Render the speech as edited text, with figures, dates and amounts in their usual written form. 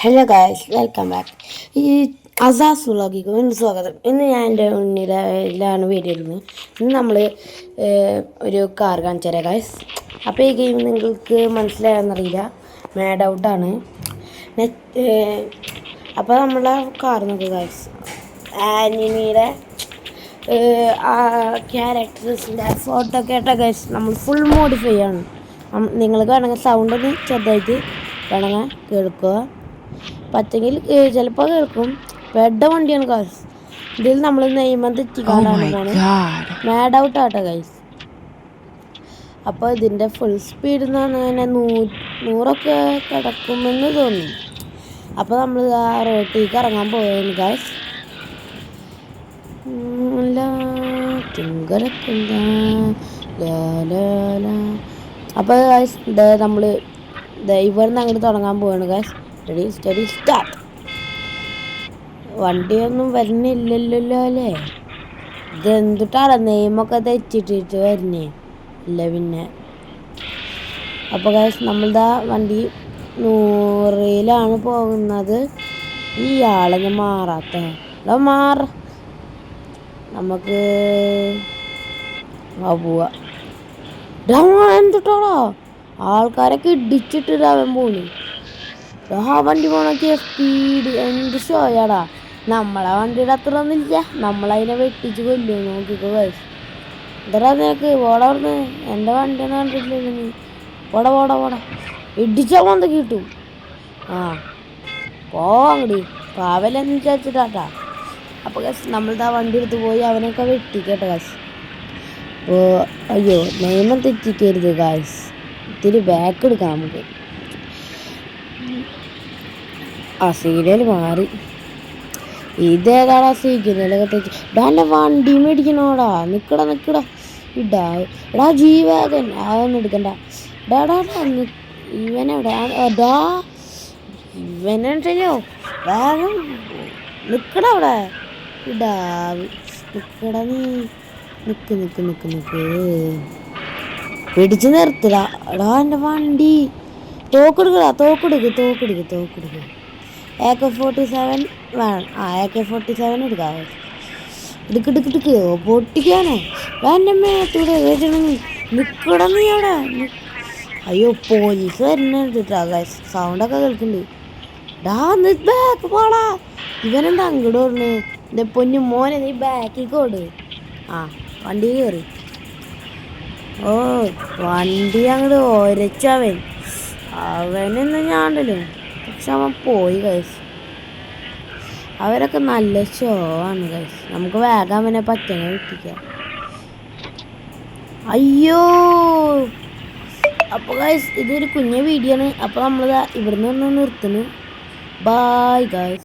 Hello guys, welcome back. ഈ അസാസ് വ്ളോഗിക്ക് വീണ്ടും സ്വാഗതം. ഇന്ന് ഞാൻ എൻ്റെ ഉണ്ണിയിലാണ് വീഡിയോ ഇടുന്നത്. ഇന്ന് നമ്മൾ ഒരു കാർ കാണിച്ചു തരാം ഗായ്സ്. അപ്പോൾ ഈ ഗെയിം നിങ്ങൾക്ക് മനസ്സിലായെന്നറിയില്ല, മാഡ് ഔട്ടാണ്. അപ്പോൾ നമ്മളെ കാർ നോക്കുക ഗായ്സ്, ആനിമിയുടെ ക്യാരക്ടേഴ്സിൻ്റെ ഫോട്ടോ കേട്ട ഗായ്സ് നമ്മൾ ഫുൾ മോഡിഫൈ ആണ്. നിങ്ങൾക്ക് വേണമെങ്കിൽ സൗണ്ട് ഒന്ന് ചെറുതായിട്ട് വേണമെങ്കിൽ കേൾക്കുക, പറ്റെങ്കിൽ ചിലപ്പോൾ കേൾക്കും. പെട്ട വണ്ടിയാണ് ഗൈസ്. ഇതിൽ നമ്മൾ നെയ്മം തെറ്റിക്കാണ്ടാണ് പോണത്. മാഡ് ഔട്ട് ആട്ടോ ഗൈസ്. അപ്പോൾ ഇതിൻ്റെ ഫുൾ സ്പീഡ് എന്ന് പറഞ്ഞാൽ 100 കിടക്കുമെന്ന് തോന്നുന്നു. അപ്പോൾ നമ്മൾ ആ റോട്ടിലേക്ക് ഇറങ്ങാൻ പോവുകയാണ് ഗൈസ്. അപ്പോൾ ഗൈസ് നമ്മൾ ഇവിടുന്ന് അങ്ങോട്ട് തുടങ്ങാൻ പോവുകയാണ് ഗൈസ്. Study start. വണ്ടിയൊന്നും വരുന്നില്ലല്ലോ അല്ലേ? ഇതെന്തിട്ടാണ് നെയ്മൊക്കെ തെറ്റിട്ടിട്ട് വരുന്നേ ഇല്ല പിന്നെ. അപ്പോൾ ഗൈസ് നമ്മളിതാ വണ്ടി 100ലാണ് പോകുന്നത്. ഈ ആളൊന്നും മാറാത്ത നമുക്ക് പോവാ. എന്തിട്ടാളോ ആൾക്കാരൊക്കെ ഇടിച്ചിട്ടിടാൻ പോണു. ആ വണ്ടി പോണൊക്കെ സ്പീഡ് എന്ത് ഷോയാടാ. നമ്മളെ വണ്ടിയുടെ അത്ര ഒന്നുമില്ല, നമ്മളതിനെ വെട്ടിച്ച് കൊല്ലു. നോക്കിക്കോ ഗൈസ്. എന്താ നിനക്ക് ഓടാ പറഞ്ഞ് എൻ്റെ വണ്ടിയൊന്നും കണ്ടിട്ടില്ല നീ. ഓടാ ഇടിച്ചാൽ വന്ന് കിട്ടും. ആ പോങ്ങടി പാവലെന്ന് വിചാരിച്ചിട്ടാട്ടാ. അപ്പോൾ ഗൈസ് നമ്മളിതാ വണ്ടി എടുത്ത് പോയി അവനൊക്കെ വെട്ടിക്കേട്ടോ ഗൈസ്. അപ്പോൾ അയ്യോ നിയമം തെറ്റിക്കരുത് ഗൈസ്. ഇത്തിരി ബാക്ക് എടുക്കാം നമുക്ക്. ആ സീരിയൽ മാറി. ഇതേതാടാ സീരിയലൊക്കെ തെറ്റി. എൻ്റെ വണ്ടി മേടിക്കണോടാ. നിക്കടാ എടാ ജീവാഗൻ അതൊന്നും എടുക്കണ്ട. ഇവനെവിടെ ഇവനുണ്ടല്ലോ വേഗം നിക്കടാ അവിടെ. നിക്കടാ നീ നിക്ക് പിടിച്ച് നിർത്തില്ല. എടാ എൻ്റെ വണ്ടി തോക്കെടുക്ക്. AK-47 വേണം. AK-47 എടുക്കാം. എടുക്ക് പൊട്ടിക്കാനോ എൻ്റെ മേത്തൂടെ നിക്കട നീ അവിടെ. അയ്യോ പോലീസ് വരുന്നുണ്ട്. സൗണ്ടൊക്കെ കേൾക്കുന്നുണ്ട്. ബാക്ക് പോടാ. ഇവനെന്താ അങ്ങോട്ട് ഓടുന്നു? എൻ്റെ പൊന്നു മോനെ നീ ബാക്കിൽ ഓട്. ആ വണ്ടി കയറി. ഓ വണ്ടി അങ്ങോട്ട് ഒരച്ചവൻ. അവനൊന്നും ഞാണ്ടല്ലോ, പക്ഷെ അവൻ പോയി ഗൈസ്. അവരൊക്കെ നല്ല ഷോ ആണ് ഗൈസ്. നമുക്ക് വേഗം അവനെ പറ്റനെ കിട്ടിക്കാം. അയ്യോ അപ്പോൾ ഗൈസ് ഇതൊരു കുഞ്ഞ വീഡിയോ ആണ്. അപ്പോൾ നമ്മളിതാ ഇവിടുന്ന് നിർത്തുന്നു. Bye guys.